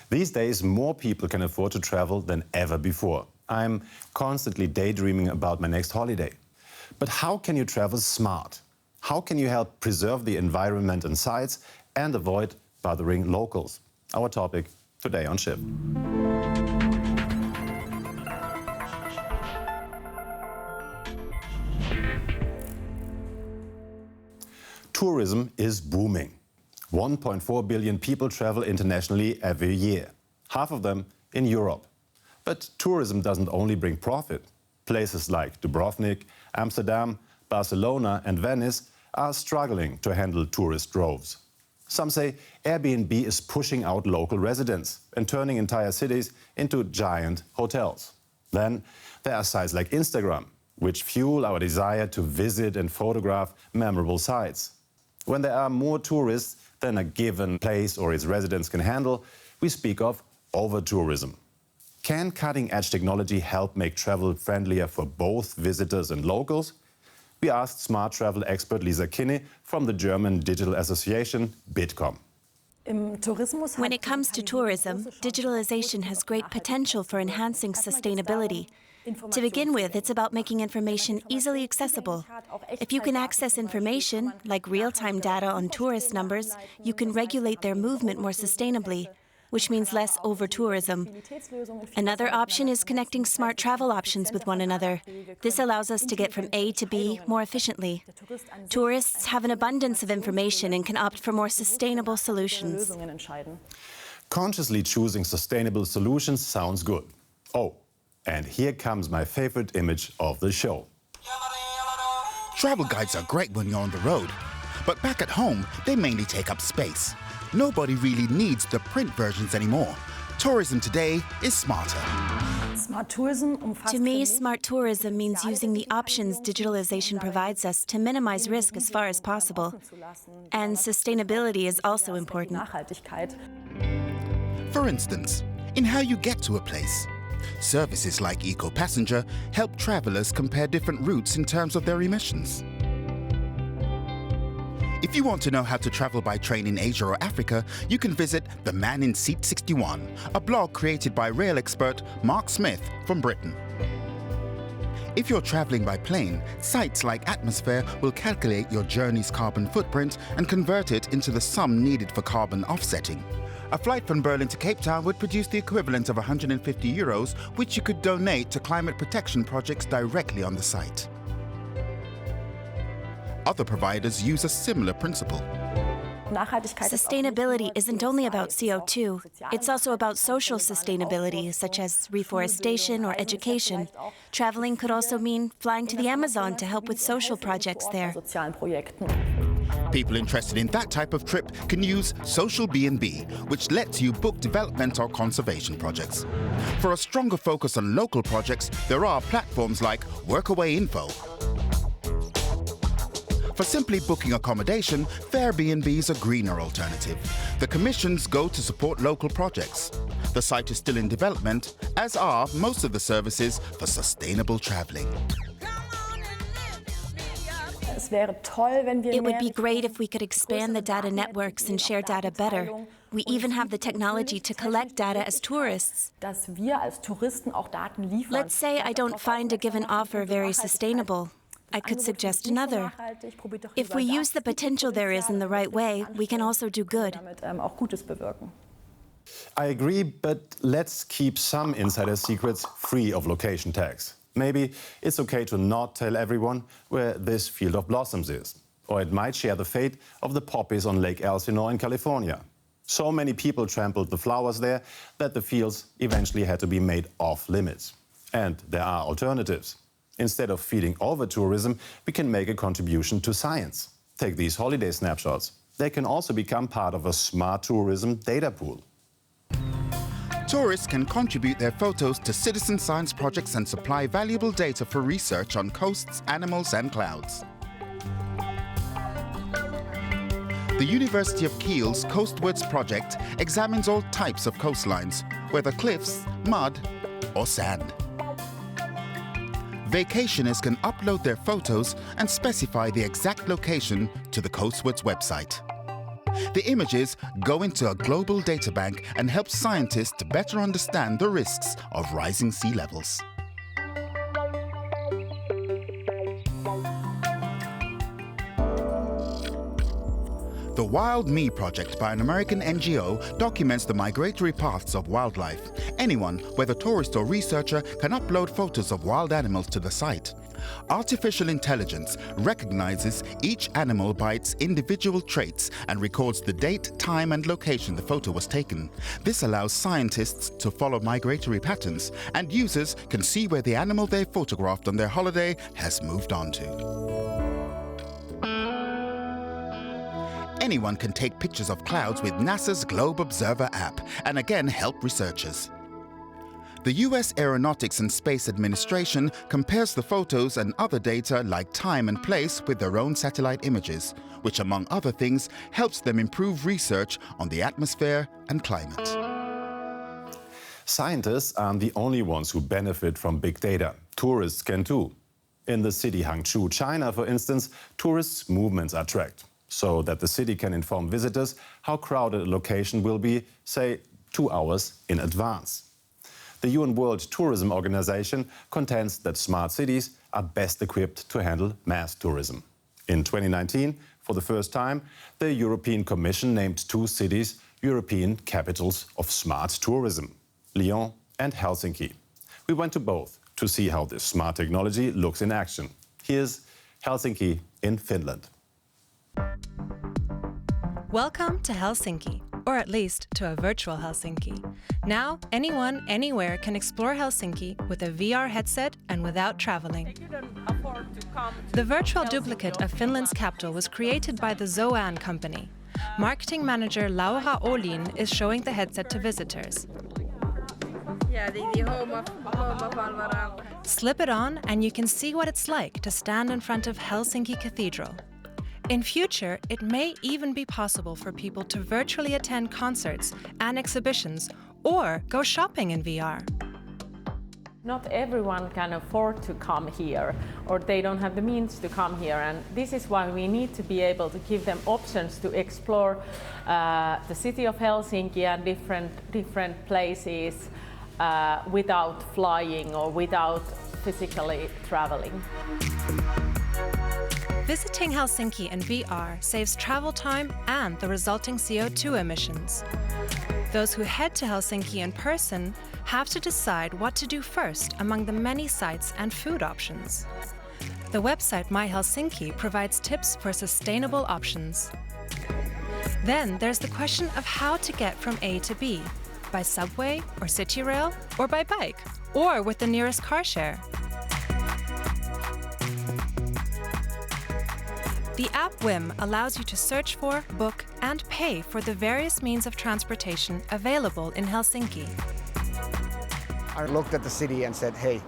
These days, more people can afford to travel than ever before. I'm constantly daydreaming about my next holiday. But how can you travel smart? How can you help preserve the environment and sites and avoid bothering locals? Our topic today on Shift. Tourism is booming. 1.4 billion people travel internationally every year, half of them in Europe. But tourism doesn't only bring profit. Places like Dubrovnik, Amsterdam, Barcelona and Venice are struggling to handle tourist droves. Some say Airbnb is pushing out local residents and turning entire cities into giant hotels. Then there are sites like Instagram, which fuel our desire to visit and photograph memorable sites. When there are more tourists than a given place or its residents can handle, we speak of over-tourism. Can cutting-edge technology help make travel friendlier for both visitors and locals? We asked smart travel expert Lisa Kinney from the German digital association Bitkom. When it comes to tourism, digitalization has great potential for enhancing sustainability. To begin with, it's about making information easily accessible. If you can access information, like real-time data on tourist numbers, you can regulate their movement more sustainably, which means less over-tourism. Another option is connecting smart travel options with one another. This allows us to get from A to B more efficiently. Tourists have an abundance of information and can opt for more sustainable solutions. Consciously choosing sustainable solutions sounds good. Oh, and here comes my favorite image of the show. Travel guides are great when you're on the road, but back at home, they mainly take up space. Nobody really needs the print versions anymore. Tourism today is smarter. To me, smart tourism means using the options digitalization provides us to minimize risk as far as possible. And sustainability is also important. For instance, in how you get to a place. Services like EcoPassenger help travelers compare different routes in terms of their emissions. If you want to know how to travel by train in Asia or Africa, you can visit The Man in Seat 61, a blog created by rail expert Mark Smith from Britain. If you're traveling by plane, sites like Atmosphere will calculate your journey's carbon footprint and convert it into the sum needed for carbon offsetting. A flight from Berlin to Cape Town would produce the equivalent of €150, which you could donate to climate protection projects directly on the site. Other providers use a similar principle. Sustainability isn't only about CO2, it's also about social sustainability, such as reforestation or education. Traveling could also mean flying to the Amazon to help with social projects there. People interested in that type of trip can use Social B&B, which lets you book development or conservation projects. For a stronger focus on local projects, there are platforms like Workaway Info. For simply booking accommodation, Fairbnb is a greener alternative. The commissions go to support local projects. The site is still in development, as are most of the services for sustainable traveling. It would be great if we could expand the data networks and share data better. We even have the technology to collect data as tourists. Let's say I don't find a given offer very sustainable. I could suggest another. If we use the potential there is in the right way, we can also do good. I agree, but let's keep some insider secrets free of location tags. Maybe it's okay to not tell everyone where this field of blossoms is. Or it might share the fate of the poppies on Lake Elsinore in California. So many people trampled the flowers there that the fields eventually had to be made off limits. And there are alternatives. Instead of feeding over tourism, we can make a contribution to science. Take these holiday snapshots. They can also become part of a smart tourism data pool. Tourists can contribute their photos to citizen science projects and supply valuable data for research on coasts, animals and clouds. The University of Kiel's Coastwards project examines all types of coastlines, whether cliffs, mud or sand. Vacationers can upload their photos and specify the exact location to the Coastwards website. The images go into a global data bank and help scientists to better understand the risks of rising sea levels. The Wild Me project by an American NGO documents the migratory paths of wildlife. Anyone, whether tourist or researcher, can upload photos of wild animals to the site. Artificial intelligence recognizes each animal by its individual traits and records the date, time, and location the photo was taken. This allows scientists to follow migratory patterns, and users can see where the animal they photographed on their holiday has moved on to. Anyone can take pictures of clouds with NASA's Globe Observer app and again help researchers. The US Aeronautics and Space Administration compares the photos and other data like time and place with their own satellite images, which among other things helps them improve research on the atmosphere and climate. Scientists aren't the only ones who benefit from big data. Tourists can too. In the city Hangzhou, China, for instance, tourists' movements are tracked, so that the city can inform visitors how crowded a location will be, say, 2 hours in advance. The UN World Tourism Organization contends that smart cities are best equipped to handle mass tourism. In 2019, for the first time, the European Commission named 2 cities European capitals of smart tourism, Lyon and Helsinki. We went to both to see how this smart technology looks in action. Here's Helsinki in Finland. Welcome to Helsinki, or at least to a virtual Helsinki. Now, anyone, anywhere can explore Helsinki with a VR headset and without traveling. The virtual duplicate of Finland's capital was created by the Zoan company. Marketing manager Laura Olin is showing the headset to visitors. Slip it on and you can see what it's like to stand in front of Helsinki Cathedral. In future, it may even be possible for people to virtually attend concerts and exhibitions or go shopping in VR. Not everyone can afford to come here, or they don't have the means to come here, and this is why we need to be able to give them options to explore the city of Helsinki and different places without flying or without physically traveling. Visiting Helsinki in VR saves travel time and the resulting CO2 emissions. Those who head to Helsinki in person have to decide what to do first among the many sites and food options. The website My Helsinki provides tips for sustainable options. Then there's the question of how to get from A to B, by subway or city rail, or by bike, or with the nearest car share. The app WIM allows you to search for, book, and pay for the various means of transportation available in Helsinki. I looked at the city and said, hey,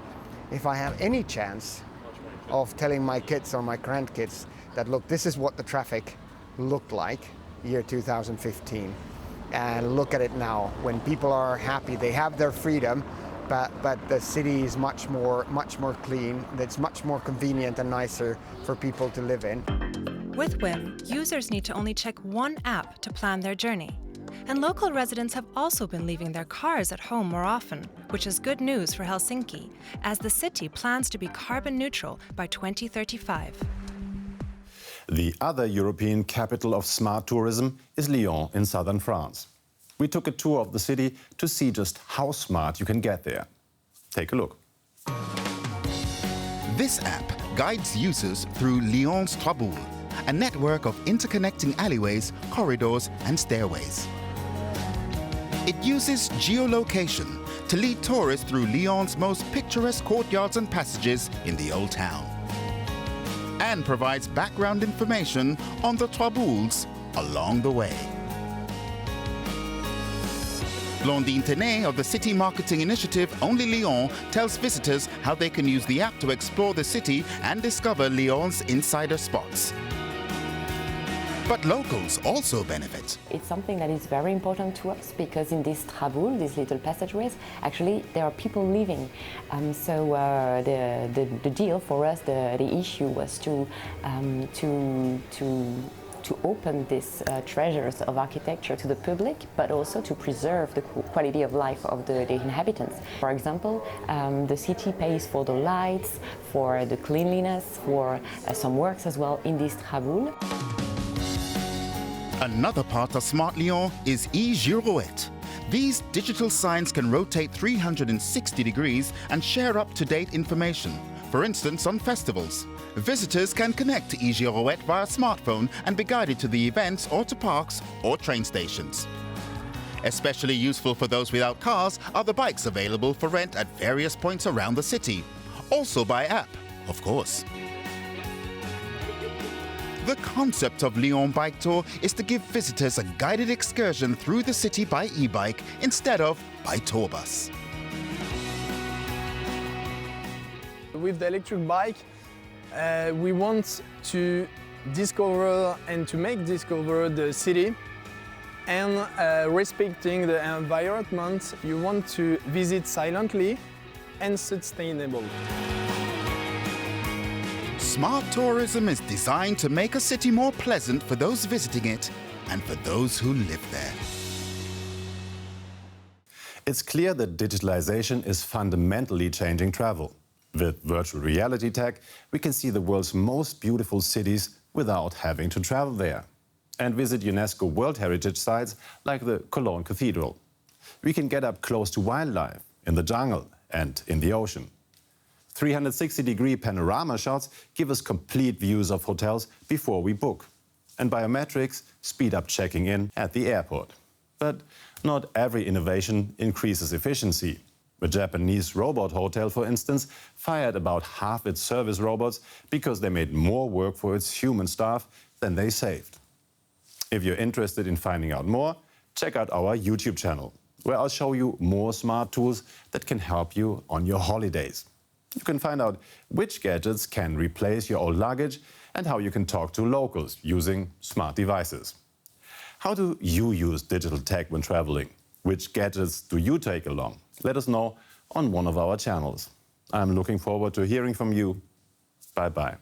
if I have any chance of telling my kids or my grandkids that, look, this is what the traffic looked like year 2015, and look at it now, when people are happy, they have their freedom, but the city is much more clean, it's much more convenient and nicer for people to live in. With WIM, users need to only check one app to plan their journey. And local residents have also been leaving their cars at home more often, which is good news for Helsinki, as the city plans to be carbon neutral by 2035. The other European capital of smart tourism is Lyon in southern France. We took a tour of the city to see just how smart you can get there. Take a look. This app guides users through Lyon's Traboul, a network of interconnecting alleyways, corridors, and stairways. It uses geolocation to lead tourists through Lyon's most picturesque courtyards and passages in the Old Town, and provides background information on the Trabouls along the way. Blondine Tenet of the city marketing initiative Only Lyon tells visitors how they can use the app to explore the city and discover Lyon's insider spots. But locals also benefit. It's something that is very important to us because in this Traboul, these little passageways, actually there are people living. So the deal for us, the issue was to to open these treasures of architecture to the public, but also to preserve the quality of life of the inhabitants. For example, the city pays for the lights, for the cleanliness, for some works as well in this traboules. Another part of Smart Lyon is e-Girouette. These digital signs can rotate 360 degrees and share up-to-date information. For instance, on festivals, visitors can connect to e-Girouette via smartphone and be guided to the events or to parks or train stations. Especially useful for those without cars are the bikes available for rent at various points around the city. Also by app, of course. The concept of Lyon Bike Tour is to give visitors a guided excursion through the city by e-bike instead of by tour bus. With the electric bike, we want to discover and to discover the city, and respecting the environment, you want to visit silently and sustainable. Smart tourism is designed to make a city more pleasant for those visiting it and for those who live there. It's clear that digitalization is fundamentally changing travel. With virtual reality tech, we can see the world's most beautiful cities without having to travel there, and visit UNESCO World Heritage sites like the Cologne Cathedral. We can get up close to wildlife, in the jungle and in the ocean. 360-degree panorama shots give us complete views of hotels before we book. And biometrics speed up checking in at the airport. But not every innovation increases efficiency. The Japanese robot hotel, for instance, fired about half its service robots because they made more work for its human staff than they saved. If you're interested in finding out more, check out our YouTube channel, where I'll show you more smart tools that can help you on your holidays. You can find out which gadgets can replace your old luggage and how you can talk to locals using smart devices. How do you use digital tech when traveling? Which gadgets do you take along? Let us know on one of our channels. I'm looking forward to hearing from you. Bye-bye.